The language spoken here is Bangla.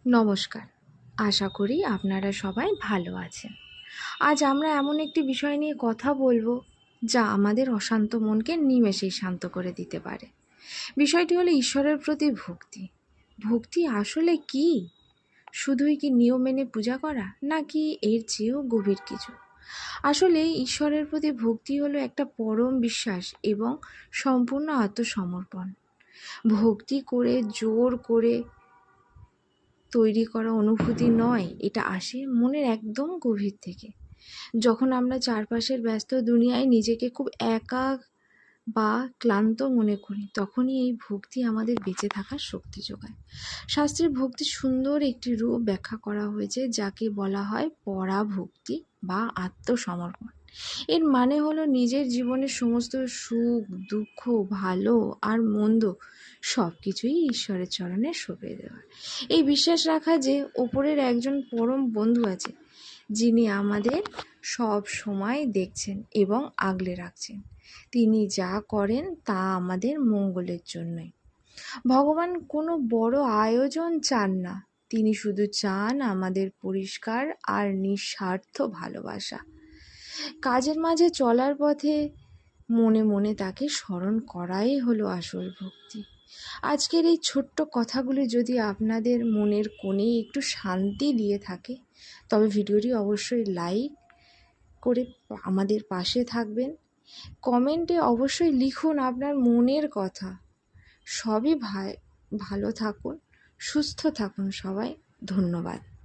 নমস্কার। আশা করি আপনারা সবাই ভালো আছেন। আজ আমরা এমন একটি বিষয় নিয়ে কথা বলবো যা আমাদের অশান্ত মনকে নিমেষেই শান্ত করে দিতে পারে। বিষয়টি হলো ঈশ্বরের প্রতি ভক্তি। ভক্তি আসলে কি? শুধুই কি নিয়ম মেনে পূজা করা, নাকি এর চেয়েও গভীর কিছু? আসলে ঈশ্বরের প্রতি ভক্তি হলো একটা পরম বিশ্বাস এবং সম্পূর্ণ আত্মসমর্পণ। ভক্তি করে জোর করে তৈরি করা অনুভূতি নয়, এটা আসে মনের একদম গভীর থেকে। যখন আমরা চারপাশের ব্যস্ত দুনিয়ায় নিজেকে খুব একা বা ক্লান্ত মনে করি, তখনই এই ভক্তি আমাদের বেঁচে থাকার শক্তি যোগায়। শাস্ত্রে ভক্তির সুন্দর একটি রূপ ব্যাখ্যা করা হয়েছে, যাকে বলা হয় পরাভক্তি বা আত্মসমর্পণ। এর মানে হলো নিজের জীবনের সমস্ত সুখ, দুঃখ, ভালো আর মন্দ সব কিছুই ঈশ্বরের চরণে সঁপে দেওয়া। এই বিশ্বাস রাখা যে ওপরের একজন পরম বন্ধু আছে, যিনি আমাদের সব সময় দেখছেন এবং আগলে রাখছেন। তিনি যা করেন তা আমাদের মঙ্গলের জন্যই। ভগবান কোনো বড় আয়োজন চান না, তিনি শুধু চান আমাদের পরিষ্কার আর নিঃস্বার্থ ভালোবাসা। কাজের মাঝে চলার পথে মনে মনে তাকে স্মরণ করাই হলো আসল ভক্তি। আজকের এই ছোট্ট কথাগুলি যদি আপনাদের মনের কোণে একটু শান্তি দিয়ে থাকে, তবে ভিডিওটি অবশ্যই লাইক করে আমাদের পাশে থাকবেন। কমেন্টে অবশ্যই লিখুন আপনার মনের কথা। সবই ভালো থাকুন, সুস্থ থাকুন সবাই। ধন্যবাদ।